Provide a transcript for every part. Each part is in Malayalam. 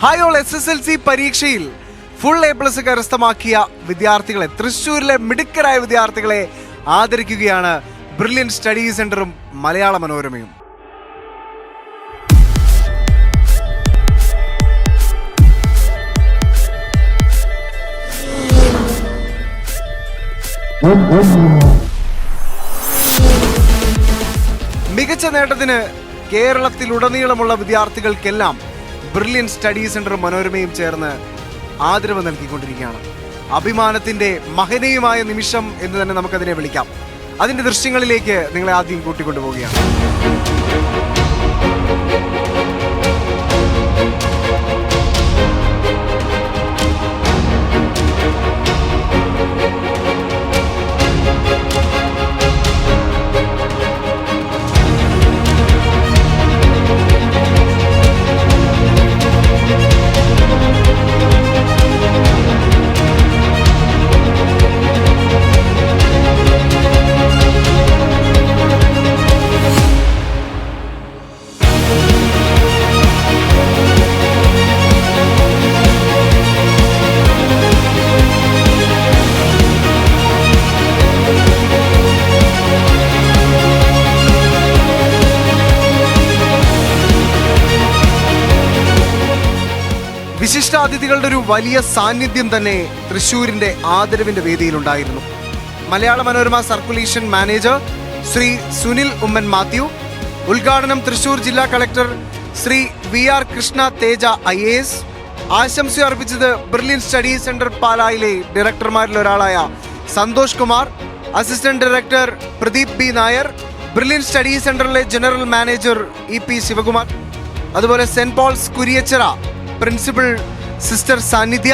ഹായ് ഓൾ SSLC പരീക്ഷയിൽ ഫുൾ A+ കരസ്ഥമാക്കിയ വിദ്യാർത്ഥികളെ, തൃശ്ശൂരിലെ മിടുക്കരായ വിദ്യാർത്ഥികളെ ആദരിക്കുകയാണ് ബ്രില്യൻ സ്റ്റഡി സെന്ററും മലയാള മനോരമയും. മികച്ച നേട്ടത്തിന് കേരളത്തിലുടനീളമുള്ള വിദ്യാർത്ഥികൾക്കെല്ലാം ബ്രില്യൻ സ്റ്റഡി സെന്ററും മനോരമയും ചേർന്ന് ആദരവ് നൽകിക്കൊണ്ടിരിക്കുകയാണ്. അഭിമാനത്തിന്റെ മഹനീയമായ നിമിഷം എന്ന് തന്നെ നമുക്കതിനെ വിളിക്കാം. അതിന്റെ ദൃശ്യങ്ങളിലേക്ക് നിങ്ങളെ ആദ്യം കൂട്ടിക്കൊണ്ടുപോവുകയാണ്. വിശിഷ്ടാതിഥികളുടെ ഒരു വലിയ സാന്നിധ്യം തന്നെ തൃശ്ശൂരിന്റെ ആദരവിന്റെ വേദിയിലുണ്ടായിരുന്നു. മലയാള മനോരമ സർക്കുലേഷൻ മാനേജർ ശ്രീ സുനിൽ ഉമ്മൻ മാത്യു, ഉദ്ഘാടനം തൃശ്ശൂർ ജില്ലാ collector Shri VR Krishna Teja IAS, ആശംസ അർപ്പിച്ചത് ബ്രില്യൻ സ്റ്റഡി സെന്റർ പാലായിലെ ഡയറക്ടർമാരിൽ ഒരാളായ Santhosh Kumar, assistant director Pradeep B Nair, brilliant study സെന്ററിലെ ജനറൽ മാനേജർ EP ശിവകുമാർ, അതുപോലെ saint Paul's Kuriachira principal sister സാന്നിധ്യ,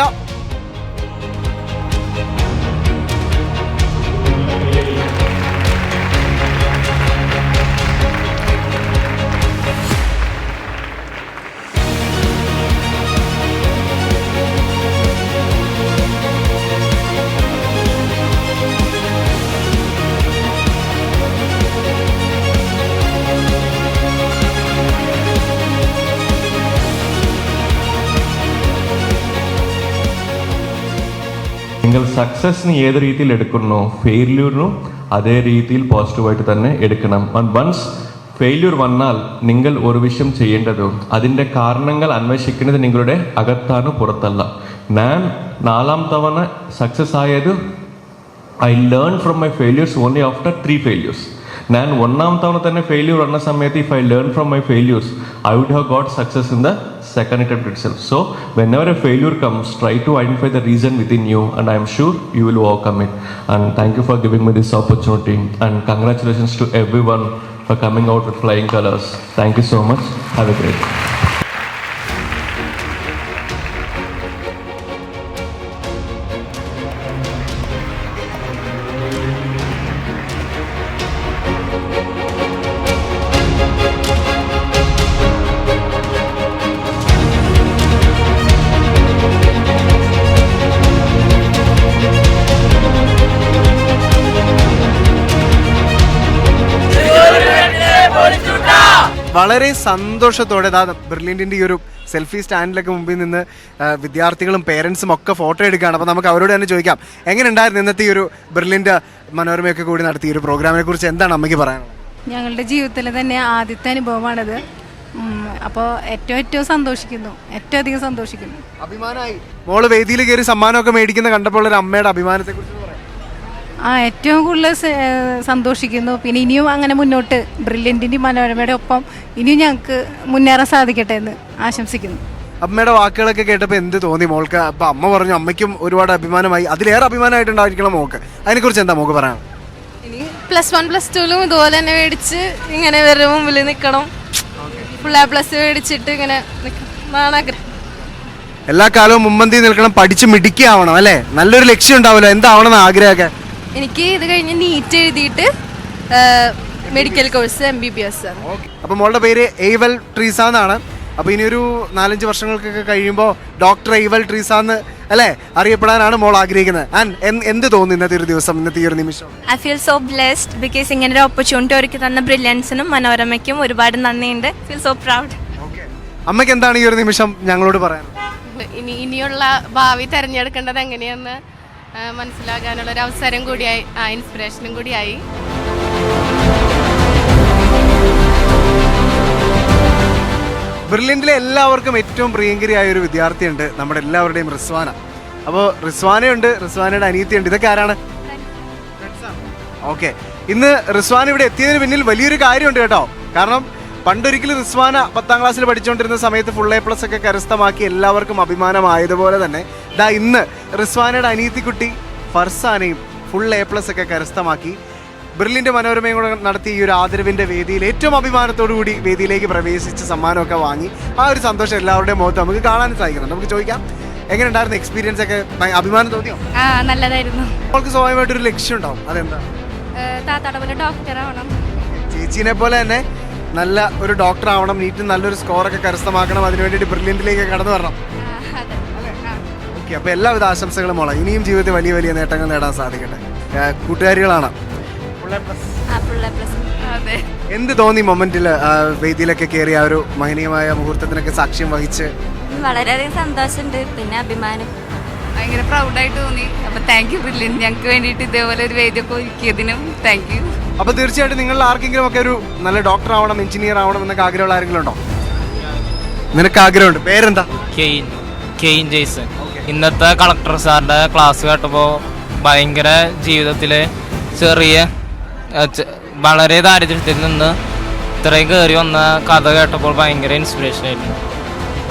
നിങ്ങൾ സക്സസിന് ഏത് രീതിയിൽ എടുക്കണോ ഫെയില്യൂറിനും അതേ രീതിയിൽ പോസിറ്റീവായിട്ട് തന്നെ എടുക്കണം. വൺസ് ഫെയില്യൂർ വന്നാൽ നിങ്ങൾ ഒരു വിഷയം ചെയ്യേണ്ടത് അതിൻ്റെ കാരണങ്ങൾ അന്വേഷിക്കുന്നത് നിങ്ങളുടെ അകത്താണ്, പുറത്തല്ല. ഞാൻ 4ാം തവണ സക്സസ് ആയത് I learn from my failures only after 3 failures. ഞാൻ 1ാം തവണ തന്നെ ഫെയില്യൂർ വന്ന സമയത്ത് if I learn from my failures I would have got success in the second attempt itself. So whenever a failure comes, try to identify the reason within you and I am sure you will overcome it. And thank you for giving me this opportunity and congratulations to everyone for coming out with flying colors. Thank you so much. Have a great day. വളരെ സന്തോഷത്തോടെ ബ്രില്യൻറ്റിൻ്റെ ഈ ഒരു സെൽഫി സ്റ്റാൻഡിലൊക്കെ മുമ്പിൽ നിന്ന് വിദ്യാർത്ഥികളും പേരൻസും ഒക്കെ ഫോട്ടോ എടുക്കുകയാണ്. അപ്പോൾ നമുക്ക് അവരോട് തന്നെ ചോദിക്കാം, എങ്ങനെ ഉണ്ടായിരുന്നു ഇന്നത്തെ ഈ ഒരു ബ്രില്യൻ്റ് മനോരമയൊക്കെ കൂടി നടത്തിയ ഒരു പ്രോഗ്രാമിനെ കുറിച്ച് എന്താണ് അമ്മയ്ക്ക് പറയാനുള്ളത്? ഞങ്ങളുടെ ജീവിതത്തിൽ തന്നെ ആദ്യത്തെ അനുഭവമാണിത്. അപ്പോൾ ഏറ്റവും സന്തോഷിക്കുന്നു, ഏറ്റവും അധികം സന്തോഷിക്കുന്നു. അഭിമാനമായി മോള് വേദിയിൽ കയറി സമ്മാനമൊക്കെ മേടിക്കുന്ന കണ്ടപ്പോൾ ഒരു അമ്മയുടെ അഭിമാനത്തെ കുറിച്ച് പറയാം. ഏറ്റവും കൂടുതൽ സന്തോഷിക്കുന്നു. പിന്നെ ഇനിയും അങ്ങനെ മുന്നോട്ട് ബ്രില്യൻറ്റിൻ്റെ മനോരമയുടെ ഒപ്പം ഇനിയും ഞങ്ങൾക്ക് മുന്നേറാൻ സാധിക്കട്ടെ എന്ന് ആശംസിക്കുന്നു. അമ്മയുടെ വാക്കുകളൊക്കെ കേട്ടപ്പോൾ എന്ത് തോന്നി മോൾക്ക്? അപ്പം അമ്മ പറഞ്ഞു അമ്മയ്ക്കും ഒരുപാട് അഭിമാനമായി, അതിലേറെ അഭിമാനമായിട്ടുണ്ടായിരിക്കണം മോൾക്ക്. അതിനെക്കുറിച്ച് എന്താ മോൾക്ക് പറയാം? ഇനി +1 +2 ഇതുപോലെ തന്നെ മേടിച്ച് ഇങ്ങനെ ഇവരുടെ മുമ്പിൽ നിൽക്കണം, ഫുൾ A+ മേടിച്ചിട്ട് ഇങ്ങനെ നിൽക്കണം. എല്ലാ കാലവും മുമ്പന്തി നിൽക്കണം, പഠിച്ച് മിടുക്കിയാവണം അല്ലേ? നല്ലൊരു ലക്ഷ്യം ഉണ്ടാവുമല്ലോ, എന്താവണം എന്ന് ആഗ്രഹമൊക്കെ? എനിക്ക് ഇത് കഴിഞ്ഞ് നീറ്റ് എഴുതിയിട്ട് മെഡിക്കൽ കോഴ്സ് MBBS ആണ്. അപ്പോൾ മോളുടെ പേര് ഏവൽ ട്രീസ എന്നാണ്. അപ്പോൾ ഇനിയൊരു 4-5 വർഷങ്ങൾക്കൊക്കെ കഴിയുമ്പോൾ ഡോക്ടർ ഏവൽ ട്രീസ എന്ന് അല്ലേ അറിയപ്പെടാനാണ് മോൾ ആഗ്രഹിക്കുന്നത്. എന്ത് തോന്നുന്നു ഇന്നത്തെ ഒരു ദിവസം, ഇന്നത്തെ ഈ ഒരു നിമിഷം? I feel so blessed because ഇങ്ങനെ ഒരു ഓപ്പർച്യൂണിറ്റി ഒരുക്കി തന്ന ബ്രില്യൻസിനും മനോരമയ്ക്കും ഒരുപാട് നന്ദിയുണ്ട്. Feel so proud. അമ്മയ്ക്ക് എന്താണ് ഈ ഒരു നിമിഷം ഞങ്ങളോട് പറയാൻ? ഇനിയുള്ള ഭാവി തിരഞ്ഞെടുക്കേണ്ടത് എങ്ങനെയെന്ന് മനസ്സിലാക്കാനുള്ള ഒരു അവസരം കൂടിയായി, ഇൻസ്പിറേഷനും കൂടിയായി. ബ്രില്യൻറ്റിലെ എല്ലാവർക്കും ഏറ്റവും പ്രിയങ്കരിയായ ഒരു വിദ്യാർത്ഥിയുണ്ട്, നമ്മുടെ എല്ലാവരുടെയും റിസ്വാന. അപ്പോൾ റിസ്വാനയുണ്ട്, റിസ്വാനയുടെ അനിയത്തിയുണ്ട്. ഇതൊക്കെ ആരാണ്? ഓക്കെ, ഇന്ന് റിസ്വാന ഇവിടെ എത്തിയതിന് പിന്നിൽ വലിയൊരു കാര്യമുണ്ട് കേട്ടോ. കാരണം പണ്ടൊരിക്കലും റിസ്വാന 10ാം ക്ലാസ്സിൽ പഠിച്ചുകൊണ്ടിരുന്ന സമയത്ത് ഫുൾ A+ ഒക്കെ കരസ്ഥമാക്കി എല്ലാവർക്കും അഭിമാനമായതുപോലെ തന്നെ ഇന്ന് റിസ്വാനയുടെ അനിയത്തിക്കുട്ടി ഫർസാനയും ഫുൾ A+ ഒക്കെ കരസ്ഥമാക്കി ബ്രില്യൻ്റ് മനോരമയും കൂടെ നടത്തിയ ഈ ഒരു ആദരവിൻ്റെ വേദിയിൽ ഏറ്റവും അഭിമാനത്തോടു കൂടി വേദിയിലേക്ക് പ്രവേശിച്ച് സമ്മാനമൊക്കെ വാങ്ങി ആ ഒരു സന്തോഷം എല്ലാവരുടെയും മുഖത്ത് നമുക്ക് കാണാൻ സാധിക്കുന്നുണ്ട്. നമുക്ക് ചോദിക്കാം, എങ്ങനെ ഉണ്ടായിരുന്നു എക്സ്പീരിയൻസ് ഒക്കെ? അഭിമാനം തോന്നിയോ? നല്ലതായിരുന്നു. അവൾക്ക് സ്വാഭാവികമായിട്ടൊരു ലക്ഷ്യം ഉണ്ടാവും, അതെന്താ? താത്താടെ പോലെ ഡോക്ടർ ആവണം. ചേച്ചീനെ പോലെ തന്നെ നല്ല ഒരു ഡോക്ടർ ആവണം, നീറ്റ് നല്ലൊരു സ്കോറൊക്കെ കരസ്ഥമാക്കണം, അതിനു വേണ്ടിയിട്ട് ബ്രില്യൻറ്റിലേക്ക് കടന്നു വരണം. ഓക്കെ, അപ്പോൾ എല്ലാവിധ ആശംസകളും മോളെ. ഇനിയും ജീവിതത്തിൽ വലിയ വലിയ നേട്ടങ്ങൾ നേടാൻ സാധിക്കട്ടെ. കൂട്ടുകാരികളാണ്. എന്ത് തോന്നി മൊമെന്റിൽ വേദിയിലൊക്കെ കയറി ആ ഒരു മഹനീയമായ മുഹൂർത്തത്തിനൊക്കെ സാക്ഷ്യം വഹിച്ച്? വളരെയധികം സന്തോഷമുണ്ട്, പിന്നെ അഭിമാനം. ഭയങ്കര പ്രൗഡായിട്ട് തോന്നി. അപ്പോൾ താങ്ക് യു ബ്രില്യൻറ്റ്, ഞങ്ങൾക്ക് വേണ്ടിയിട്ട് ഇതേപോലെ ഒരു വേദിയൊക്കെ ഒരുക്കിയതിനും താങ്ക് യു. അപ്പോൾ തീർച്ചയായിട്ടും നിങ്ങൾ ആർക്കെങ്കിലും ഒക്കെ ഒരു നല്ല ഡോക്ടർ ആവണം, എഞ്ചിനീയർ ആവണം എന്നൊക്കെ ആഗ്രഹമുള്ള ആരെങ്കിലും ഉണ്ടോ? നിനക്ക് ആഗ്രഹമുണ്ട്. പേരെന്താ? കെയിൻ ജെയ്സൺ. ഇന്നത്തെ കളക്ടർ സാറിൻ്റെ ക്ലാസ് കേട്ടപ്പോൾ ഭയങ്കര ജീവിതത്തിൽ ചെറിയ വളരെ ദാരിദ്ര്യത്തിൽ നിന്ന് ഇത്രയും കയറി വന്ന കഥ കേട്ടപ്പോൾ ഭയങ്കര ഇൻസ്പിറേഷൻ ആയിരുന്നു.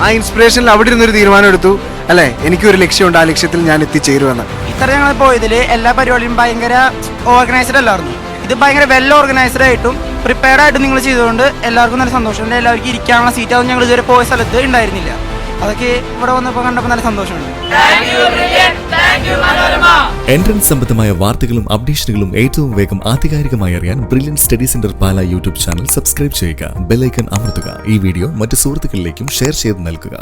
ആ ഇൻസ്പിറേഷനിൽ അവിടെ ഇരുന്നൊരു തീരുമാനം എടുത്തു അല്ലേ, എനിക്കൊരു ലക്ഷ്യമുണ്ട്, ആ ലക്ഷ്യത്തിൽ ഞാൻ എത്തിച്ചേരുമെന്ന്. ഇത്ര ഞങ്ങൾ പോയതിൽ എല്ലാ പരിപാടിയും ഭയങ്കര ഓർഗനൈസ്ഡ് അല്ലായിരുന്നു. ഇത് ഭയങ്കര വെൽ ഓർഗനൈസ്ഡ് ആയിട്ടും പ്രിപ്പയർഡ് ആയിട്ടും നിങ്ങൾ ചെയ്തുകൊണ്ട് എല്ലാവർക്കും നല്ല സന്തോഷമുണ്ട്. എല്ലാവർക്കും ഇരിക്കാനുള്ള സീറ്റ് അതൊന്നും ഞങ്ങൾ ഇതുവരെ പോയ സ്ഥലത്ത് ഉണ്ടായിരുന്നില്ല. അതൊക്കെ ഇവിടെ വന്നപ്പോൾ കണ്ടപ്പോൾ നല്ല സന്തോഷമുണ്ട്. എൻട്രൻസ് സംബന്ധമായ വാർത്തകളും അപ്ഡേഷനുകളും ഏറ്റവും വേഗം ആധികാരികമായി അറിയാൻ ബ്രില്യൻറ്റ് സ്റ്റഡി സെന്റർ പാല യൂട്യൂബ് ചാനൽ സബ്സ്ക്രൈബ് ചെയ്യുക. ബെൽ ഐക്കൺ അമർത്തുക. ഈ വീഡിയോ മറ്റു സുഹൃത്തുക്കളിലേക്കും ഷെയർ ചെയ്ത് നൽകുക.